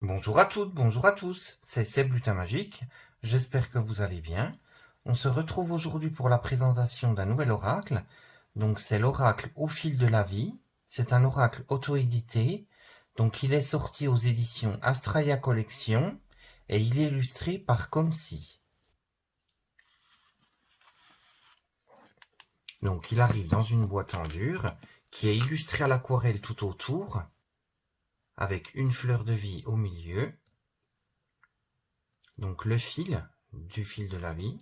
Bonjour à toutes, bonjour à tous, c'est Seb Lutin Magique, j'espère que vous allez bien. On se retrouve aujourd'hui pour la présentation d'un nouvel oracle. Donc c'est l'oracle Au fil de la vie, c'est un oracle auto-édité, donc il est sorti aux éditions Astraea Collection et il est illustré par Comsi. Donc il arrive dans une boîte en dur qui est illustrée à l'aquarelle tout autour, avec une fleur de vie au milieu. Donc le fil du fil de la vie.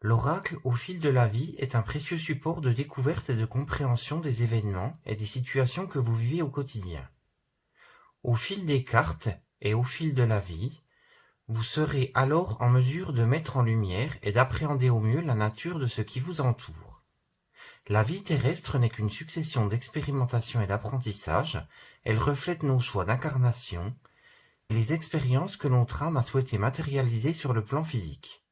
L'oracle au fil de la vie est un précieux support de découverte et de compréhension des événements et des situations que vous vivez au quotidien. Au fil des cartes et au fil de la vie, vous serez alors en mesure de mettre en lumière et d'appréhender au mieux la nature de ce qui vous entoure. La vie terrestre n'est qu'une succession d'expérimentations et d'apprentissages, elle reflète nos choix d'incarnation et les expériences que notre âme a souhaité matérialiser sur le plan physique.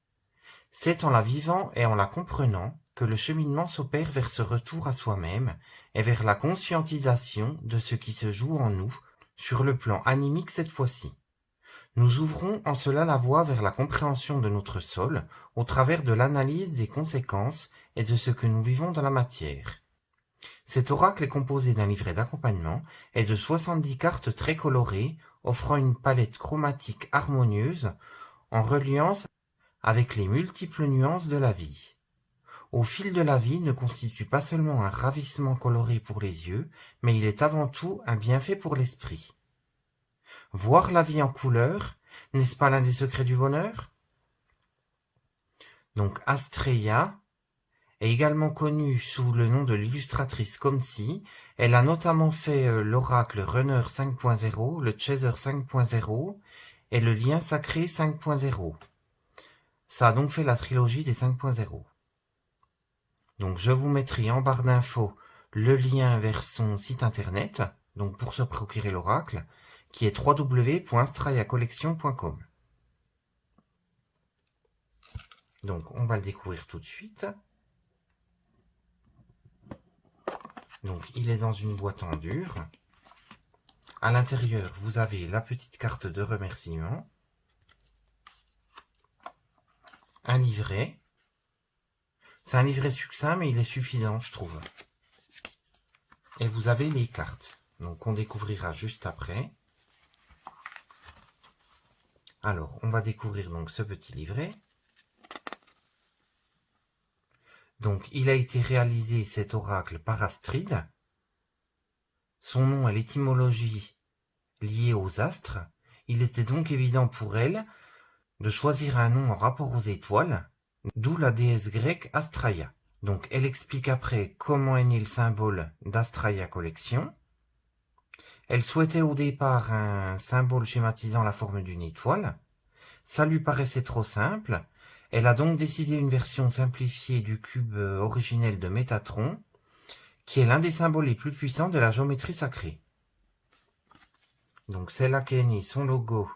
C'est en la vivant et en la comprenant que le cheminement s'opère vers ce retour à soi-même et vers la conscientisation de ce qui se joue en nous, sur le plan animique cette fois-ci. Nous ouvrons en cela la voie vers la compréhension de notre sol au travers de l'analyse des conséquences et de ce que nous vivons dans la matière. Cet oracle est composé d'un livret d'accompagnement et de 70 cartes très colorées offrant une palette chromatique harmonieuse en reliance avec les multiples nuances de la vie. Au fil de la vie ne constitue pas seulement un ravissement coloré pour les yeux, mais il est avant tout un bienfait pour l'esprit. Voir la vie en couleur, n'est-ce pas l'un des secrets du bonheur? Donc Astraea est également connue sous le nom de l'illustratrice Comsi. Elle a notamment fait l'oracle Runner 5.0, le Chaser 5.0 et le Lien Sacré 5.0. Ça a donc fait la trilogie des 5.0. Donc je vous mettrai en barre d'infos le lien vers son site internet, donc pour se procurer l'oracle, qui est www.astraeacollection.com. Donc on va le découvrir tout de suite. Donc il est dans une boîte en dur. À l'intérieur, vous avez la petite carte de remerciement, un livret. C'est un livret succinct, mais il est suffisant, je trouve. Et vous avez les cartes, donc on découvrira juste après. Alors, on va découvrir donc ce petit livret. Donc, il a été réalisé, cet oracle, par Astrid. Son nom est l'étymologie liée aux astres. Il était donc évident pour elle de choisir un nom en rapport aux étoiles, d'où la déesse grecque Astraea. Donc, elle explique après comment est né le symbole d'Astraea Collection. Elle souhaitait au départ un symbole schématisant la forme d'une étoile. Ça lui paraissait trop simple. Elle a donc décidé une version simplifiée du cube originel de Métatron, qui est l'un des symboles les plus puissants de la géométrie sacrée. Donc c'est là qu'est né son logo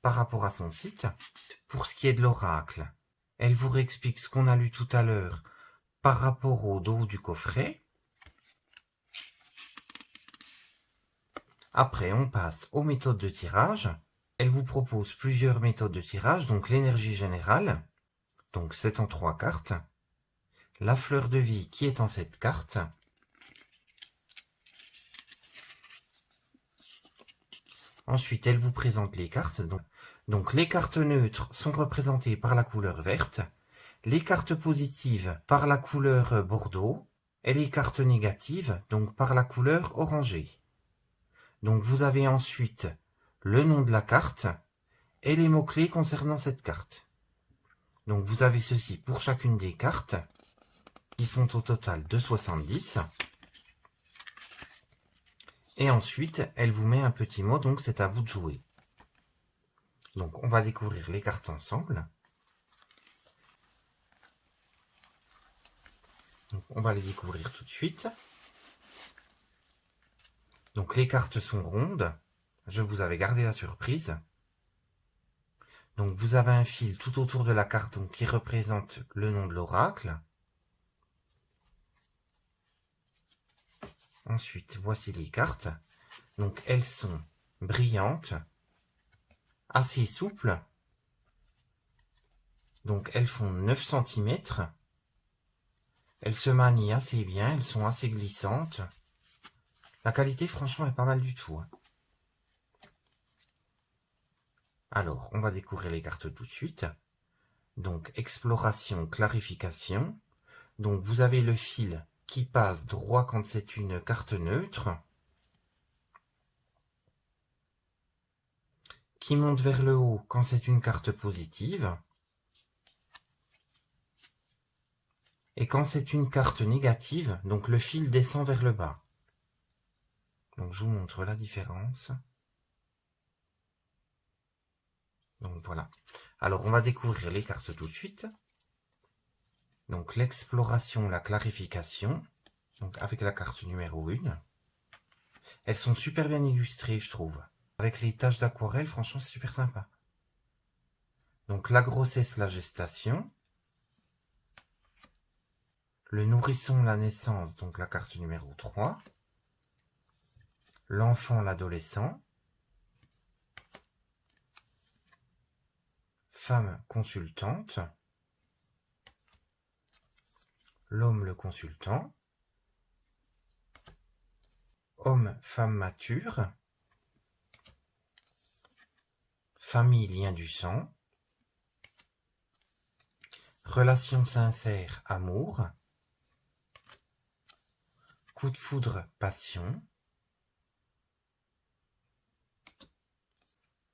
par rapport à son site. Pour ce qui est de l'oracle, elle vous réexplique ce qu'on a lu tout à l'heure par rapport au dos du coffret. Après, on passe aux méthodes de tirage. Elle vous propose plusieurs méthodes de tirage, donc l'énergie générale, donc c'est en 3 cartes. La fleur de vie qui est en 7 cartes. Ensuite, elle vous présente les cartes. Donc les cartes neutres sont représentées par la couleur verte, les cartes positives par la couleur bordeaux et les cartes négatives donc par la couleur orangée. Donc vous avez ensuite le nom de la carte et les mots-clés concernant cette carte. Donc vous avez ceci pour chacune des cartes, qui sont au total de 70. Et ensuite, elle vous met un petit mot, donc c'est à vous de jouer. Donc on va découvrir les cartes ensemble. Donc on va les découvrir tout de suite. Donc les cartes sont rondes. Je vous avais gardé la surprise. Donc vous avez un fil tout autour de la carte donc, qui représente le nom de l'oracle. Ensuite, voici les cartes. Donc elles sont brillantes, assez souples. Donc elles font 9 cm. Elles se manient assez bien, elles sont assez glissantes. La qualité franchement est pas mal du tout. Alors, on va découvrir les cartes tout de suite. Donc, exploration, clarification. Donc, vous avez le fil qui passe droit quand c'est une carte neutre, qui monte vers le haut quand c'est une carte positive, et quand c'est une carte négative, donc le fil descend vers le bas. Donc, je vous montre la différence. Donc, voilà. Alors, on va découvrir les cartes tout de suite. Donc, l'exploration, la clarification, donc avec la carte numéro 1. Elles sont super bien illustrées, je trouve. Avec les taches d'aquarelle, franchement, c'est super sympa. Donc, la grossesse, la gestation. Le nourrisson, la naissance, donc la carte numéro 3. L'enfant, l'adolescent. Femme consultante. L'homme, le consultant. Homme, femme mature. Famille, lien du sang. Relation sincère, amour. Coup de foudre, passion.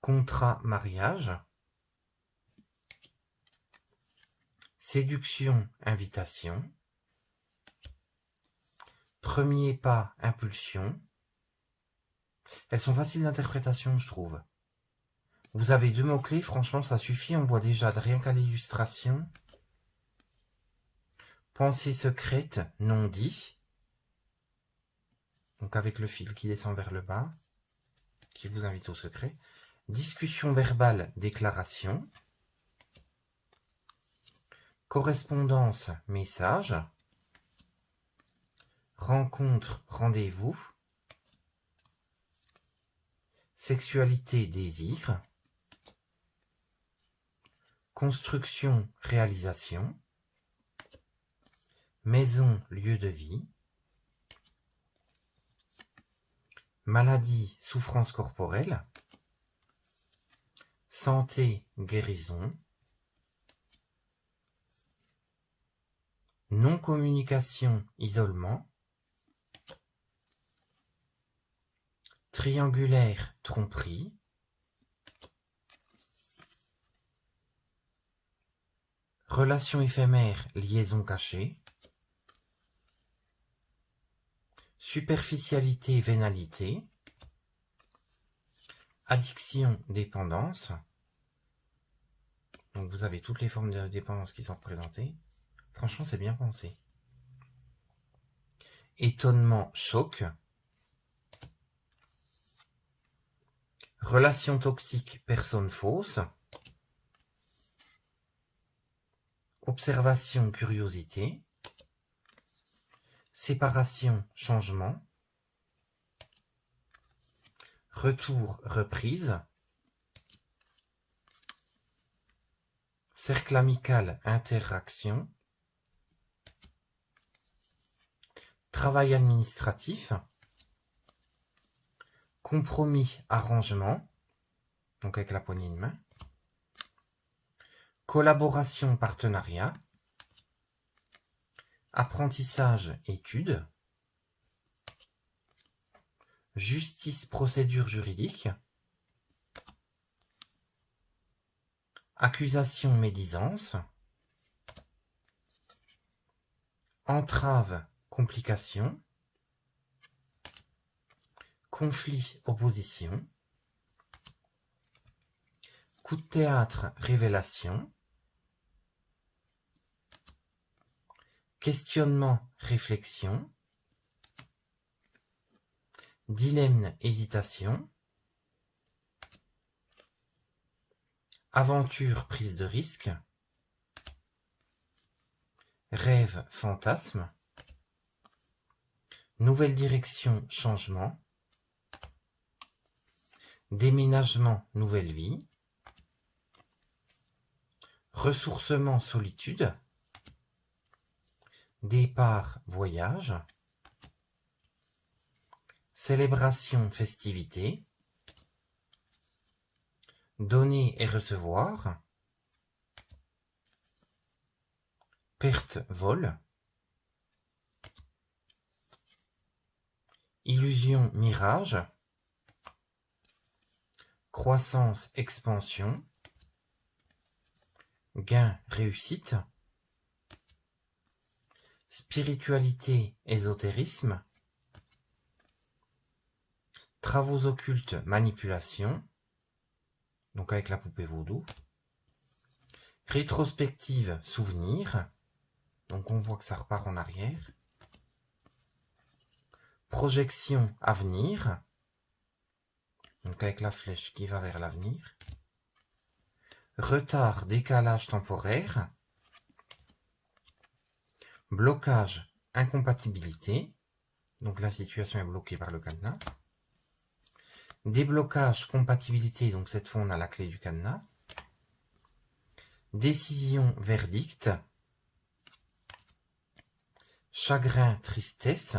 Contrat, mariage. Séduction, invitation. Premier pas, impulsion. Elles sont faciles d'interprétation, je trouve. Vous avez 2 mots-clés, franchement, ça suffit. On voit déjà rien qu'à l'illustration. Pensée secrète, non dit. Donc avec le fil qui descend vers le bas, qui vous invite au secret. Discussion verbale, déclaration. Correspondance, message. Rencontre, rendez-vous. Sexualité, désir. Construction, réalisation. Maison, lieu de vie. Maladie, souffrance corporelle. Santé, guérison. Non-communication, isolement. Triangulaire, tromperie. Relation éphémère, liaison cachée. Superficialité, vénalité. Addiction, dépendance. Donc vous avez toutes les formes de dépendance qui sont représentées. Franchement, c'est bien pensé. Étonnement, choc. Relation toxique, personne fausse. Observation, curiosité. Séparation, changement. Retour, reprise. Cercle amical, interaction. Travail administratif. Compromis, arrangement. Donc avec la poignée de main. Collaboration, partenariat. Apprentissage, études. Justice, procédure juridique. Accusation, médisance. Entrave, complication. Conflit, opposition. Coup de théâtre, révélation. Questionnement, réflexion. Dilemme, hésitation. Aventure, prise de risque. Rêve, fantasme. Nouvelle direction, changement. déménagement, nouvelle vie, ressourcement, solitude, départ, voyage, célébration, festivité, donner et recevoir, perte, vol, illusion, mirage, croissance, expansion, gain, réussite, spiritualité, ésotérisme, travaux occultes, manipulation, donc avec la poupée vaudou, rétrospective, souvenir, donc on voit que ça repart en arrière, projection, avenir, donc avec la flèche qui va vers l'avenir, retard, décalage temporaire, blocage, incompatibilité, donc la situation est bloquée par le cadenas, déblocage, compatibilité, donc cette fois on a la clé du cadenas, décision, verdict, chagrin, tristesse,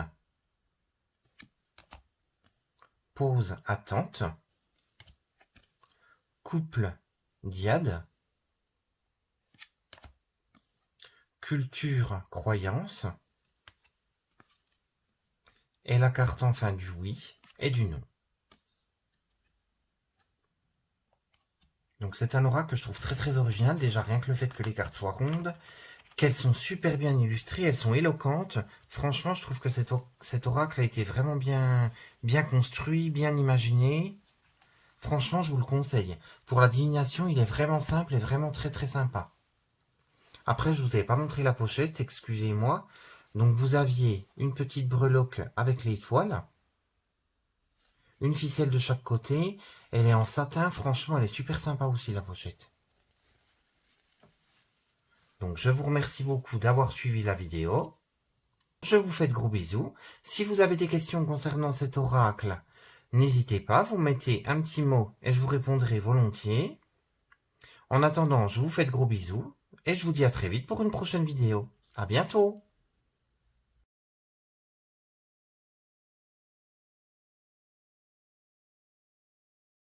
pause, attente, couple, diade, culture, croyance, et la carte enfin du oui et du non. Donc c'est un oracle que je trouve très très original, déjà rien que le fait que les cartes soient rondes, qu'elles sont super bien illustrées, elles sont éloquentes. Franchement, je trouve que cet oracle a été vraiment bien construit, bien imaginé. Franchement, je vous le conseille. Pour la divination, il est vraiment simple et vraiment très très sympa. Après, je vous avais pas montré la pochette, excusez-moi. Donc vous aviez une petite breloque avec l'étoile, une ficelle de chaque côté. Elle est en satin, franchement, elle est super sympa aussi la pochette. Donc je vous remercie beaucoup d'avoir suivi la vidéo. Je vous fais de gros bisous. Si vous avez des questions concernant cet oracle, n'hésitez pas, vous mettez un petit mot et je vous répondrai volontiers. En attendant, je vous fais de gros bisous et je vous dis à très vite pour une prochaine vidéo. À bientôt!